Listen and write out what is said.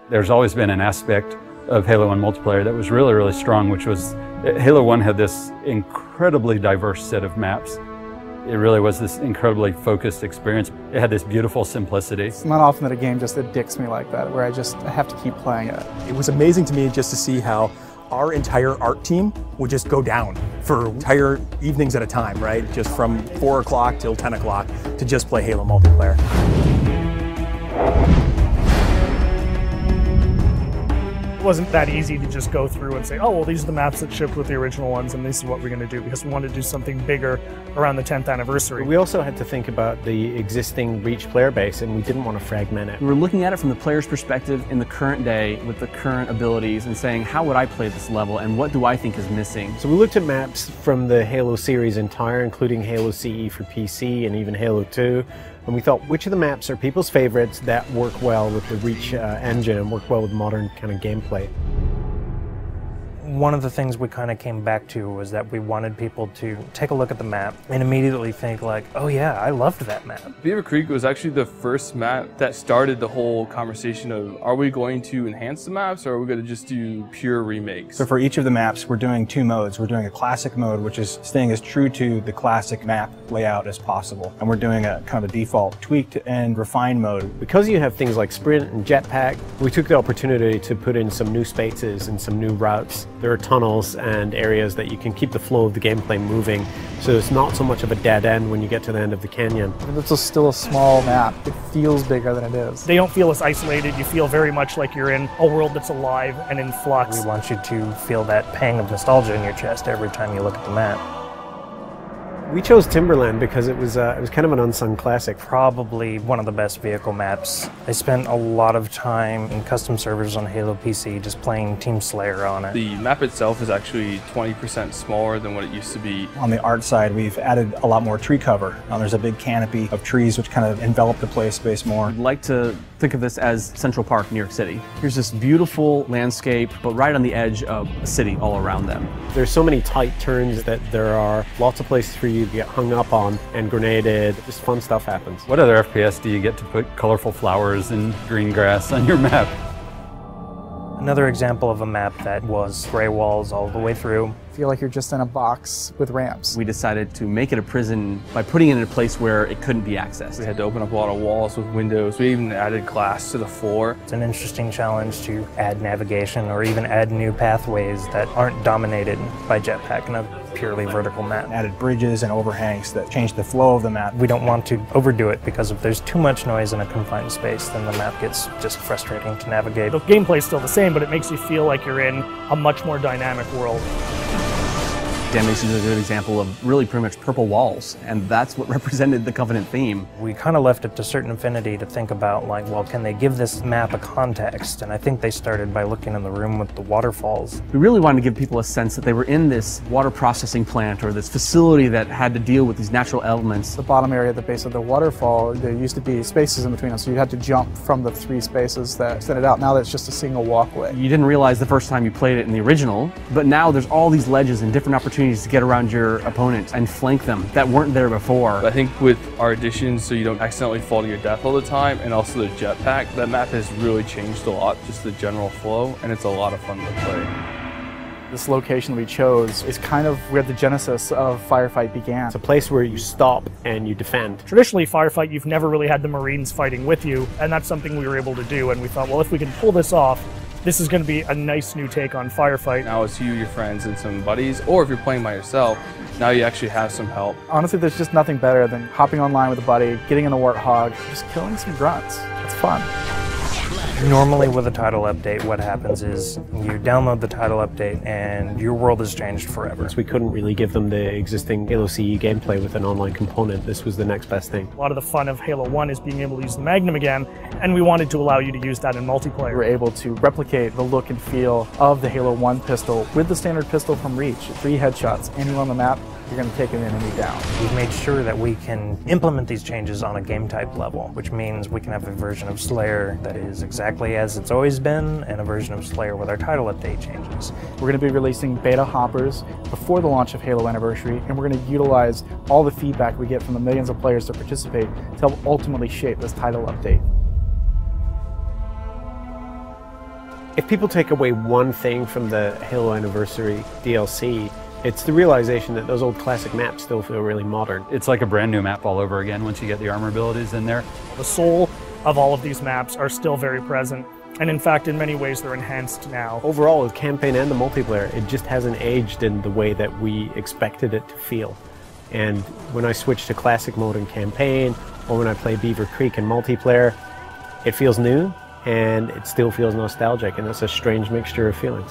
There's always been an aspect of Halo 1 multiplayer that was really, really strong, which was Halo 1 had this incredibly diverse set of maps. It really was this incredibly focused experience. It had this beautiful simplicity. It's not often that a game just addicts me like that, where I have to keep playing it. It was amazing to me just to see how our entire art team would just go down for entire evenings at a time, right? Just from 4 o'clock till 10 o'clock to just play Halo multiplayer. It wasn't that easy to just go through and say, oh, well, these are the maps that shipped with the original ones and this is what we're going to do, because we wanted to do something bigger around the 10th anniversary. We also had to think about the existing Reach player base, and we didn't want to fragment it. We were looking at it from the player's perspective in the current day with the current abilities and saying, how would I play this level and what do I think is missing? So we looked at maps from the Halo series entire, including Halo CE for PC and even Halo 2. And we thought, which of the maps are people's favorites that work well with the Reach engine and work well with modern kind of gameplay? One of the things we kind of came back to was that we wanted people to take a look at the map and immediately think like, oh yeah, I loved that map. Beaver Creek was actually the first map that started the whole conversation of, are we going to enhance the maps or are we going to just do pure remakes? So for each of the maps, we're doing 2 modes. We're doing a classic mode, which is staying as true to the classic map layout as possible. And we're doing a kind of a default tweaked and refined mode. Because you have things like sprint and jetpack, we took the opportunity to put in some new spaces and some new routes. There are tunnels and areas that you can keep the flow of the gameplay moving, so it's not so much of a dead end when you get to the end of the canyon. It's still a small map. It feels bigger than it is. They don't feel as isolated. You feel very much like you're in a world that's alive and in flux. We want you to feel that pang of nostalgia in your chest every time you look at the map. We chose Timberland because it was kind of an unsung classic. Probably one of the best vehicle maps. I spent a lot of time in custom servers on Halo PC just playing Team Slayer on it. The map itself is actually 20% smaller than what it used to be. On the art side, we've added a lot more tree cover. There's a big canopy of trees which kind of envelop the play space more. I'd like to think of this as Central Park, New York City. Here's this beautiful landscape, but right on the edge of a city all around them. There's so many tight turns that there are lots of places for you to get hung up on and grenaded. Just fun stuff happens. What other FPS do you get to put colorful flowers and green grass on your map? Another example of a map that was gray walls all the way through. Feel like you're just in a box with ramps. We decided to make it a prison by putting it in a place where it couldn't be accessed. We had to open up a lot of walls with windows. We even added glass to the floor. It's an interesting challenge to add navigation or even add new pathways that aren't dominated by jetpack in a purely vertical map. Added bridges and overhangs that change the flow of the map. We don't want to overdo it because if there's too much noise in a confined space, then the map gets just frustrating to navigate. The gameplay's still the same, but it makes you feel like you're in a much more dynamic world. Damnation is a good example of really pretty much purple walls, and that's what represented the Covenant theme. We kind of left it to certain affinity to think about, like, well, can they give this map a context? And I think they started by looking in the room with the waterfalls. We really wanted to give people a sense that they were in this water processing plant or this facility that had to deal with these natural elements. The bottom area at the base of the waterfall, there used to be spaces in between them, so you had to jump from the 3 spaces that extended out. Now that's just a single walkway. You didn't realize the first time you played it in the original, but now there's all these ledges and different opportunities to get around your opponent and flank them that weren't there before. I think with our additions, so you don't accidentally fall to your death all the time, and also the jetpack, that map has really changed a lot, just the general flow, and it's a lot of fun to play. This location we chose is kind of where the genesis of Firefight began. It's a place where you stop and you defend. Traditionally, Firefight, you've never really had the Marines fighting with you, and that's something we were able to do, and we thought, well, if we can pull this off, this is going to be a nice new take on Firefight. Now it's you, your friends, and some buddies, or if you're playing by yourself, now you actually have some help. Honestly, there's just nothing better than hopping online with a buddy, getting in a warthog, just killing some grunts. It's fun. Normally with a title update, what happens is you download the title update and your world has changed forever. So we couldn't really give them the existing Halo CE gameplay with an online component. This was the next best thing. A lot of the fun of Halo 1 is being able to use the Magnum again, and we wanted to allow you to use that in multiplayer. We were able to replicate the look and feel of the Halo 1 pistol with the standard pistol from Reach. 3 headshots, anywhere on the map, you're going to take an enemy down. We've made sure that we can implement these changes on a game type level, which means we can have a version of Slayer that is exactly as it's always been, and a version of Slayer with our title update changes. We're going to be releasing beta hoppers before the launch of Halo Anniversary, and we're going to utilize all the feedback we get from the millions of players that participate to help ultimately shape this title update. If people take away one thing from the Halo Anniversary DLC, it's the realization that those old classic maps still feel really modern. It's like a brand new map all over again once you get the armor abilities in there. The soul of all of these maps are still very present, and in fact, in many ways, they're enhanced now. Overall, the campaign and the multiplayer, it just hasn't aged in the way that we expected it to feel. And when I switch to classic mode in campaign, or when I play Beaver Creek in multiplayer, it feels new, and it still feels nostalgic, and it's a strange mixture of feelings.